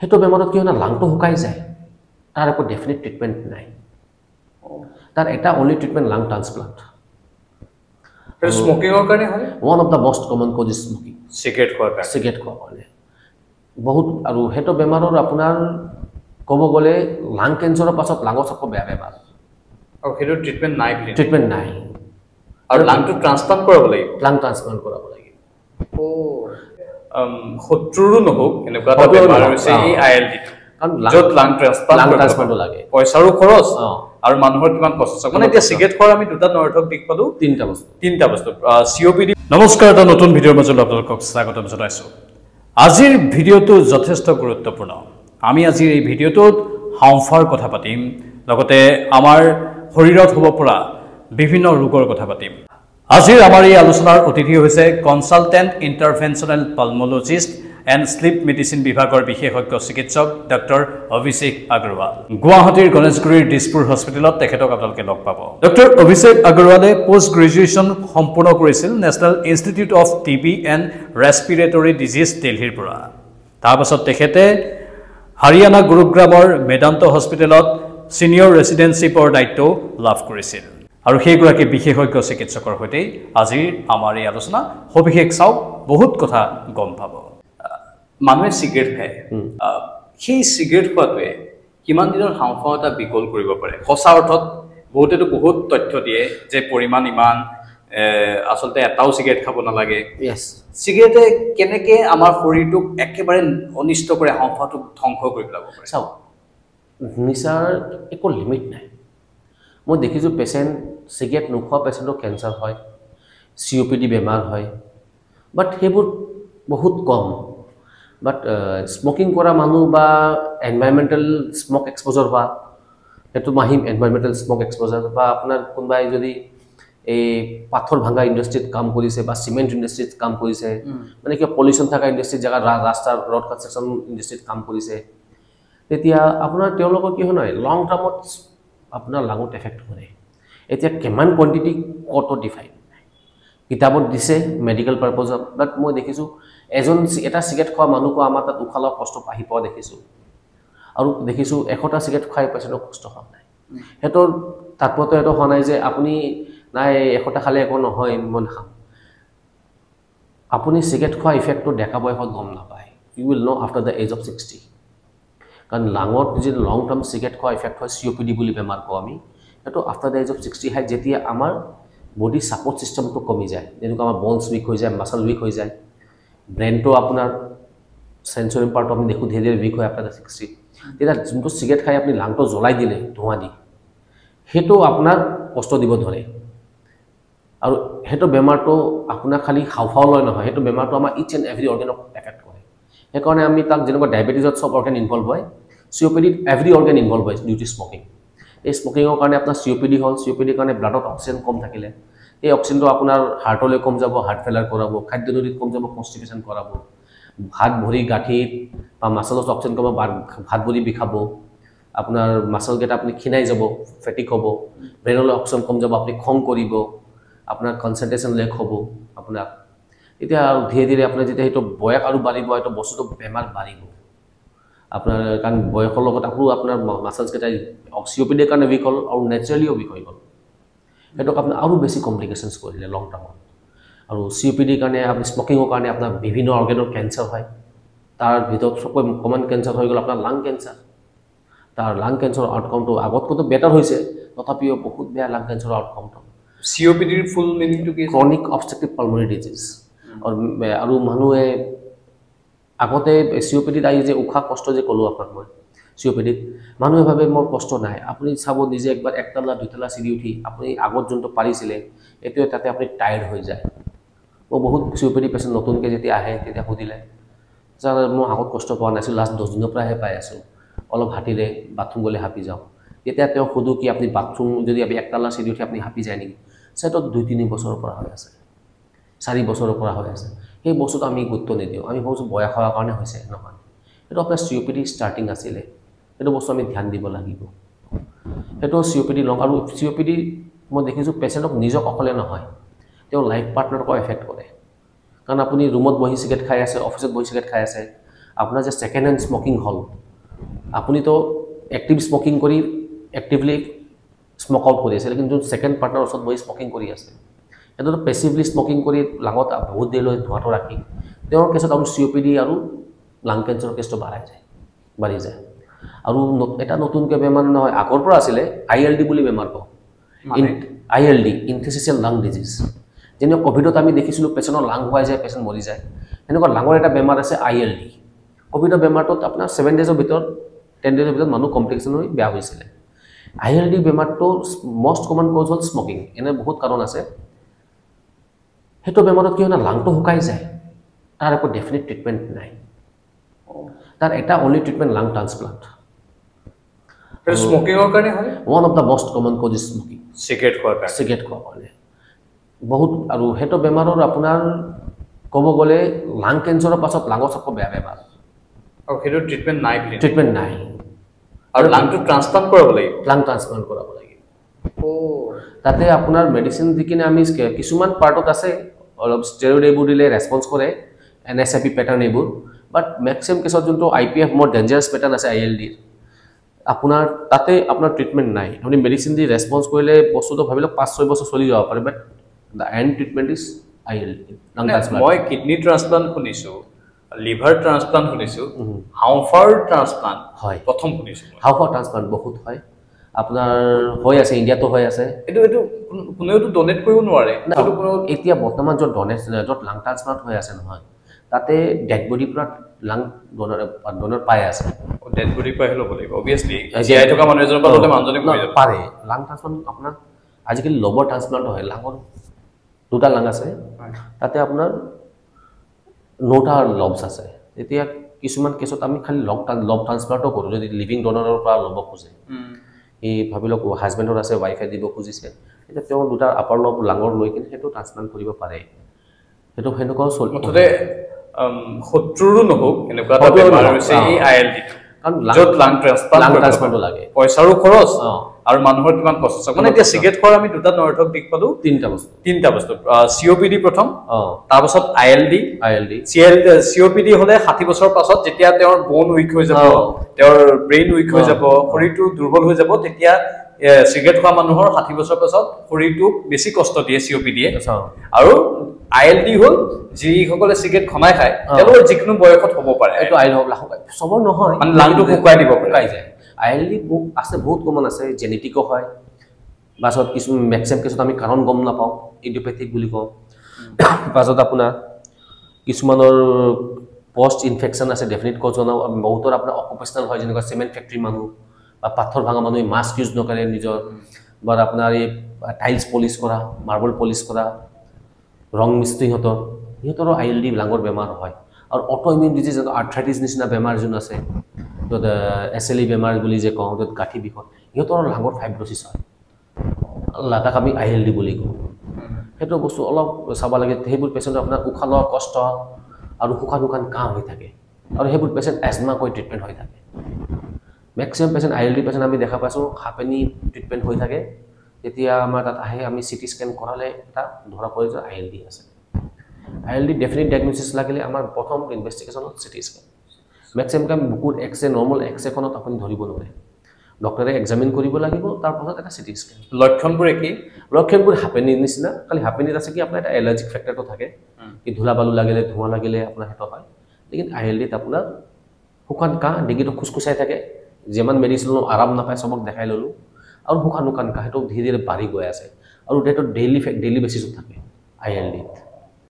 সেইটো বেমাৰত কি হয় না লাংটো শুকাই যায় তাৰ একো ডেফিনেট ট্ৰিটমেণ্ট নাই তাৰ এটা অনলি ট্ৰিটমেণ্ট লাং ট্ৰান্সপ্লান্ট স্মোকিংৰ কাৰণে হয় one of the most common cause is smoking cigarette খোৱাৰ কাৰণে বহুত আৰু সেইটো বেমাৰৰ আপোনাৰ ক'ব গ'লে লাং কেঞ্চাৰৰ পাছত লাঙৰ চকু বেয়া বেমাৰ আৰু সেইটো ট্ৰিটমেণ্ট নাই ট্ৰিটমেণ্ট নাই আৰু লাংটো ট্ৰান্সপ্লান্ট কৰাব লাগিব লাং ট্ৰান্সপ্লান্ট কৰাব লাগিব শত্ৰুৰো নহওক এনেকুৱা এটা বেমাৰ হৈছে এই ILD য'ত লাং ট্ৰান্সপ্লান্ট লাগে পইচাৰো খৰচ আৰু মানুহৰ কিমান কষ্ট মানে এতিয়া সিগাৰেট খোৱাৰ আমি দুটা নৰ্থক দিশ পালো তিনিটা বস্তু COPD নমস্কাৰ এটা নতুন ভিডিঅ'ৰ মাজত আপোনালোকক স্বাগতম জনাইছো আজিৰ ভিডিঅ'টো যথেষ্ট গুৰুত্বপূৰ্ণ আমি আজিৰ এই ভিডিঅ'টোত হাঁওফাঁওৰ কথা পাতিম লগতে আমাৰ শৰীৰত হ'ব পৰা বিভিন্ন ৰোগৰ কথা পাতিম আজিৰ আমাৰ এই আলোচনাৰ অতিথি হৈছে কনসালটেন্ট ইন্টাৰভেনশনাল পালমোলজিষ্ট এণ্ড স্লিপ মেডিচিন বিভাগৰ বিশেষজ্ঞ চিকিৎসক ডক্টৰ অভিষেক আগৰৱাল গুৱাহাটীৰ গণেশগুৰিৰ দিছপুৰ হস্পিটেলত তেখেতক আপোনালোকে লগ পাব ডক্টৰ অভিষেক আগৰৱালে পোষ্ট গ্ৰেজুৱেশ্যন সম্পূৰ্ণ কৰিছিল national institute of TB and respiratory disease দিল্লীৰ পৰা তাৰপাছত তেখেতে হাৰিয়ানা গুৰুগ্ৰামৰ মেদান্ত হস্পিটেলত সিনিয়ৰ ৰেচিডেন্সিপৰ দায়িত্ব লাভ কৰিছিল আৰু সেইগৰাকী বিশেষজ্ঞ চিকিৎসকৰ সৈতে আজিৰ আমাৰ এই আলোচনা সবিশেষ চাওক বহুত কথা গম পাব মানুহে সিগাৰেট খায় সেই সিগাৰেট খোৱাটোৱে কিমান দিনৰ হাঁওফাঁও এটা বিকল কৰিব পাৰে সঁচা অৰ্থত বহুতেতো বহুত তথ্য দিয়ে যে পৰিমাণ ইমান আচলতে এটাও সিগাৰেট খাব নালাগে সিগাৰেটে কেনেকৈ আমাৰ শৰীৰটোক একেবাৰে অনিষ্ট কৰে হাঁওফাঁওটোক ধ্বংস কৰি পেলাব পাৰে চাওক নিচাৰ একো লিমিট নাই মই দেখিছোঁ পেচেণ্ট সিগাৰেট নোখোৱা পেচেণ্টৰ কেঞ্চাৰ হয় COPD বেমাৰ হয় বাট সেইবোৰ বহুত কম বাট স্মোকিং কৰা মানুহ বা এনভাইৰনমেণ্টেল স্মোক এক্সপ'জাৰ হোৱা সেইটো মাহিম এনভাইৰনমেণ্টেল স্মোক এক্সপ'জাৰ বা আপোনাৰ কোনোবাই যদি এই পাথৰ ভাঙা ইণ্ডাষ্ট্ৰীত কাম কৰিছে বা চিমেণ্ট ইণ্ডাষ্ট্ৰীত কাম কৰিছে মানে কিবা পলিউশ্যন থকা ইণ্ডাষ্ট্ৰীত জেগাত ৰাস্তাৰ ৰড কনষ্ট্ৰাকশ্যন ইণ্ডাষ্ট্ৰীত কাম কৰিছে তেতিয়া আপোনাৰ তেওঁলোকৰ কি হয় নহয় লং টাৰ্মত আপোনাৰ লাঙত এফেক্ট কৰে এতিয়া কিমান কোৱান্টিটি কত ডিফাইন কিতাপত দিছে মেডিকেল পাৰপজত বাট মই দেখিছোঁ এটা সিগাৰেট খোৱা মানুহকো আমাৰ তাত উশাহ লোৱা কষ্ট আহি পোৱা দেখিছোঁ আৰু দেখিছোঁ 100টা সিগাৰেট খাই পেচেণ্টৰ কষ্ট হোৱা নাই সিহঁতৰ তাৎপৰ্য এইটো হোৱা নাই যে আপুনি নাই 100টা খালে একো নহয় মই নাখাম আপুনি সিগাৰেট খোৱা ইফেক্টটো ডেকা বয়সত গম নাপায় you will know' after the age of 60 কাৰণ লাঙত যি লং টাৰ্ম সিগাৰেট খোৱা ইফেক্ট হয় COPD বুলি বেমাৰ কওঁ আমি সেইটো আফটাৰ দ্য এজ অফ 60 হয় যেতিয়া আমাৰ বডি ছাপৰ্ট চিষ্টেমটো কমি যায় যেনেকুৱা আমাৰ বনছ উইক হৈ যায় মাছল উইক হৈ যায় ব্ৰেইনটো আপোনাৰ সেন্সৰি পাৰ্ট আমি দেখোঁ ধীৰে ধীৰে উইক হয় আফটাৰ দ্য 60 তেতিয়া যোনটো সিগাৰেট খাই আপুনি লাংটো জ্বলাই দিলে ধোঁৱা দি সেইটো আপোনাৰ কষ্ট দিব ধৰে আৰু সেইটো বেমাৰটো আপোনাৰ খালি হাওঁফাওঁ লৈ নহয় সেইটো বেমাৰটো আমাৰ ইচ এণ্ড এভৰি অৰ্গেনক এফেক্ট কৰে সেইকাৰণে আমি তাক যেনেকুৱা ডায়েবেটিছত চব অৰ্গেন ইনভলভ হয় COPDত এভৰি অৰ্গেন ইনভলভ হয় ডিউ টু স্মোকিং এই স্মোকিঙৰ কাৰণে আপোনাৰ COPD হ'ল COPDৰ কাৰণে ব্লাডত অক্সিজেন কম থাকিলে এই অক্সিজেনটো আপোনাৰ হাৰ্টলৈ কম যাব হাৰ্ট ফেলাৰ কৰাব খাদ্য নলীত কম যাব কনষ্টিপেশ্যন কৰাব ভাত ভৰি গাঁঠিত বা মাছলত অক্সিজেন কম ভাত ভৰি বিষাব আপোনাৰ মাছলকেইটা আপুনি ক্ষীণাই যাব ফেটিক হ'ব ব্ৰেইনলৈ অক্সিজেন কম যাব আপুনি খং কৰিব আপোনাৰ কনচেন্ট্ৰেশ্যন লেক হ'ব আপোনাৰ এতিয়া আৰু ধীৰে ধীৰে আপোনাৰ যেতিয়া সেইটো বয়স আৰু বাঢ়িব এইটো বস্তুটো বেমাৰ বাঢ়িব আপোনাৰ কাৰণ বয়সৰ লগত আকৌ আপোনাৰ মাছলছকেইটাই COPDৰ কাৰণে উইক হ'ল আৰু নেচাৰেলিও উইক হৈ গ'ল সেইটোক আপোনাৰ আৰু বেছি কমপ্লিকেশ্যনছ কৰিলে লং টাৰ্মত আৰু COPDৰ কাৰণে আপুনি স্মোকিঙৰ কাৰণে আপোনাৰ বিভিন্ন অৰ্গেনৰ কেঞ্চাৰ হয় তাৰ ভিতৰত চবকৈ কমন কেঞ্চাৰ হৈ গ'ল আপোনাৰ লাং কেঞ্চাৰ তাৰ লাং কেঞ্চাৰৰ আউটকামটো আগতকৈতো বেটাৰ হৈছে তথাপিও বহুত বেয়া লাং কেঞ্চাৰৰ আউটকামটো COPDৰ ফুল মিনিংটো কি ক্ৰনিক অবষ্ট্ৰাকটিভ পালমোনাৰী ডিজিজ আৰু মানুহে আগতে COPDত আহি যে উশাহ কষ্ট যে ক'লোঁ আপোনাক মই COPDত মানুহে ভাবে মোৰ কষ্ট নাই আপুনি চাব নিজে একবাৰ একতলা দুইতলা চিৰি উঠি আপুনি আগত যোনটো পাৰিছিলে এতিয়া তাতে আপুনি টায়াৰ্ড হৈ যায় মই বহুত COPD পেচেণ্ট নতুনকৈ যেতিয়া আহে তেতিয়া সুধিলে ছাৰ মই আগত কষ্ট পোৱা নাছিলোঁ লাষ্ট 10 দিনৰ পৰাহে পাই আছোঁ অলপ হাঁটিলে বাথৰুম গ'লে হাঁপি যাওঁ তেতিয়া তেওঁ সোধোঁ কি আপুনি বাথৰুম যদি আপুনি একতলা চিৰি উঠি আপুনি হাঁপি যায় নেকি সেইটো 2-3 বছৰৰ পৰা হৈ আছে 4 বছৰৰ পৰা হৈ আছে সেই বস্তুটো আমি গুৰুত্ব নিদিওঁ আমি ভাবোঁ বয়স হোৱাৰ কাৰণে হৈছে নহয় সেইটো আপোনাৰ COPD ষ্টাৰ্টিং আছিলে সেইটো বস্তু আমি ধ্যান দিব লাগিব সেইটো COPD লং আৰু COPD মই দেখিছোঁ পেচেণ্টক নিজক অকলে নহয় তেওঁ লাইফ পাৰ্টনাৰকো এফেক্ট কৰে কাৰণ আপুনি ৰুমত বহি সিগাৰেট খাই আছে অফিচত বহি সিগাৰেট খাই আছে আপোনাৰ যে ছেকেণ্ড হেণ্ড স্মকিং হ'ল আপুনিতো এক্টিভ স্মকিং কৰি এক্টিভলি স্মক আউট কৰি আছে কিন্তু ছেকেণ্ড পাৰ্টনাৰ ওচৰত বহি স্মকিং কৰি আছে এইটোতো পেছিভলি স্মকিং কৰি লাঙত বহুত দেৰিলৈ ধোঁৱাটো ৰাখি তেওঁৰ কেছত আপুনি COPD আৰু লাং কেঞ্চাৰৰ কেছটো বাঢ়ি যায় আৰু এটা নতুনকৈ বেমাৰ নহয় আগৰ পৰা আছিলে ILD বুলি বেমাৰ কওঁ ILD ইন্টাৰষ্টিচিয়েল লাং ডিজিজ যেনে কোভিডত আমি দেখিছিলোঁ পেচেণ্টৰ লাং হোৱাই যায় পেচেণ্ট মৰি যায় এনেকুৱা লাঙৰ এটা বেমাৰ আছে ILD কোভিডৰ বেমাৰটোত আপোনাৰ 7 ডেজৰ ভিতৰত 10 ডেজৰ ভিতৰত মানুহ কমপ্লিকেশ্যন হৈ বেয়া হৈছিলে ILD বেমাৰটো মষ্ট কমন কজ হ'ল স্মকিং এনে বহুত কাৰণ আছে সেইটো বেমাৰত কি হয় না লাংটো শুকাই যায় তাৰ একো ডেফিনিট ট্ৰিটমেণ্ট নাই তাৰ এটা অনলি ট্ৰিটমেণ্ট লাং ট্ৰান্সপ্লান্ট স্মকিংৰ কাৰণে হয় one of the most common cause is smoking cigarette খোৱাৰ কাৰণে বহুত আৰু সেইটো বেমাৰৰ আপোনাৰ ক'ব গ'লে লাং কেঞ্চাৰৰ পাছত লাঙৰ চকু বেয়া বেমাৰ আৰু সেইটো ট্ৰিটমেণ্ট নাই আৰু লাংটো ট্ৰান্সপ্লান্ট কৰাব লাগিব তাতে আপোনাৰ মেডিচিন দি কিনে আমি কিছুমান পাৰ্টত আছে অলপ ষ্টেৰইড এইবোৰ দিলে ৰেছপন্স কৰে NSAID পেটাৰ্ণ এইবোৰ বাট মেক্সিমাম কেছত যোনটো IPF মোৰ ডেঞ্জাৰাছ পেটাৰ্ণ আছে ILD আপোনাৰ তাতে আপোনাৰ ট্ৰিটমেণ্ট নাই আপুনি মেডিচিন দি ৰেছপন্স কৰিলে বস্তুটো ভাবিলে 5-6 বছৰ চলি যাব পাৰে but the end treatment is ILD মই কিডনি ট্ৰান্সপ্লান্ট শুনিছোঁ লিভাৰ ট্ৰান্সপ্লান্ট শুনিছোঁ হাওঁফাওৰ ট্ৰান্সপ্লান্ট হয় প্ৰথম শুনিছোঁ হাওঁফাওৰ ট্ৰান্সপ্লান্ট বহুত হয় আপোনাৰ হৈ আছে ইণ্ডিয়াতো হৈ আছে এইটো কোনেওতো ডনেট কৰিব নোৱাৰে এতিয়া বৰ্তমান য'ত য'ত লাং ট্ৰান্সপ্লান্ট হৈ আছে নহয় তাতে ডেড বডি পৰা লাং ডনৰ পাই আছে ডেড বডি পাই ল'ব লাগিব অবভিয়াছলি জীয়াই থকা মানুহ এজনৰ পৰা ল'লে মানুহজনে মৰি যাব পাৰে লাং ট্ৰান্সপ্লান্ট আপোনাৰ আজিকালি লবৰ ট্ৰান্সপ্লান্ট হয় লাঙৰ দুটা লাং আছে তাতে আপোনাৰ 9টা লবছ আছে এতিয়া কিছুমান কেছত আমি খালি লব ট্ৰান্সপ্লান্টও কৰোঁ যদি লিভিং ডনাৰৰ পৰা ল'ব খোজে এই ভাবি লওক হাজবেণ্ডৰ আছে ৱাইফে দিব খুজিছে এতিয়া তেওঁ দুটা আপাৰ লব লাঙৰ লৈ কিনে সেইটো ট্ৰান্সপ্লান্ট কৰিব পাৰে সেইটো সেনেকুৱাও মুঠতে শত্ৰুৰো নহওক এনেকুৱা এটা বেমাৰ হৈছে এই ILD কাৰণ য'ত লাং ট্ৰান্সপ্লান্ট লাগে পইচাৰো খৰচ আৰু মানুহৰ কিমান কষ্ট মানে এতিয়া চিগাৰেট খোৱাৰ আমি দুটা নৰ্থক দিশ পালো তিনিটা বস্তু COPD প্ৰথম তাৰপাছত ILD COPD হলে 60 বছৰ পাছত যেতিয়া তেওঁৰ বোন উইক হৈ যাব তেওঁৰ ব্ৰেইন উইক হৈ যাব শৰীৰটো দুৰ্বল হৈ যাব তেতিয়া চিগাৰেট খোৱা মানুহৰ 60 বছৰ পাছত শৰীৰটোক বেছি কষ্ট দিয়ে COPD আৰু ILD হল যিসকলে চিগাৰেট খমাই খায় তেওঁলোকৰ যিকোনো বয়সত হ'ব পাৰে এইটো চবৰ নহয় মানে লাংটো শুকাই দিব পাৰে যায় ILD আছে বহুত কমন আছে জেনেটিকো হয় পাছত কিছু মেক্সিমাম কেছত আমি কাৰণ গম নাপাওঁ ইডিওপেথিক বুলি কওঁ পাছত আপোনাৰ কিছুমানৰ পষ্ট ইনফেকশ্যন আছে ডেফিনিট কজ বহুতৰ আপোনাৰ অকুপেশ্যনেল হয় যেনেকুৱা চিমেণ্ট ফেক্টৰী মানুহ বা পাথৰ ভাঙা মানুহে মাস্ক ইউজ নকৰে নিজৰ বা আপোনাৰ এই টাইলছ পলিচ কৰা মাৰ্বল পলিচ কৰা ৰং মিস্ত্ৰী সিহঁতৰো ILD লাঙৰ বেমাৰ হয় আৰু অটোইমিউন ডিজিজ আৰ্থ্ৰাইটিছ নিচিনা বেমাৰ যোন আছে য'ত SLE বেমাৰ বুলি যে কওঁ য'ত গাঁঠি বিষত সিহঁতৰ লাঙৰ ফাইব্ৰচিছ হয় তাক আমি ILD বুলি কওঁ সেইটো বস্তু অলপ চাব লাগে সেইবোৰ পেচেণ্ট আপোনাৰ উশাহ লোৱা কষ্ট আৰু শুকান কাহ হৈ থাকে আৰু সেইবোৰ পেচেণ্ট এজমা কৈ ট্ৰিটমেণ্ট হৈ থাকে মেক্সিমাম পেচেণ্ট ILD পেচেণ্ট আমি দেখা পাইছোঁ হাঁপানি ট্ৰিটমেণ্ট হৈ থাকে যেতিয়া আমাৰ তাত আহে আমি CT স্কেন কৰালে এটা ধৰা পৰে যে ILD আছে ILD ডেফিনিট ডায়েগনচিছ লাগিলে আমাৰ প্ৰথম ইনভেষ্টিগেশ্যনত CT স্কেন মেক্সিমাম কাম বুকুৰ এক্সৰে নৰ্মেল এক্সৰেখনত আপুনি ধৰিব নোৱাৰে ডক্টৰে এক্সামিন কৰিব লাগিব তাৰপাছত এটা CT স্কেন লক্ষণবোৰ একেই লক্ষণবোৰ হাঁপানিৰ নিচিনা খালি হাঁপানিত আছে কি আপোনাৰ এটা এলাৰ্জিক ফেক্টৰটো থাকে কি ধূলা বালু লাগিলে ধোঁৱা লাগিলে আপোনাৰ সেইটো হয় লেকিন ILDত আপোনাৰ শুকান কাহ ডিঙিটো খুচখুচাই থাকে যিমান মেডিচিন আৰাম নাপায় চবক দেখাই ল'লোঁ আৰু শুকান কাহ সেইটো ধীৰে ধীৰে বাঢ়ি গৈ আছে আৰু ডেইলি বেচিছত থাকে ILDত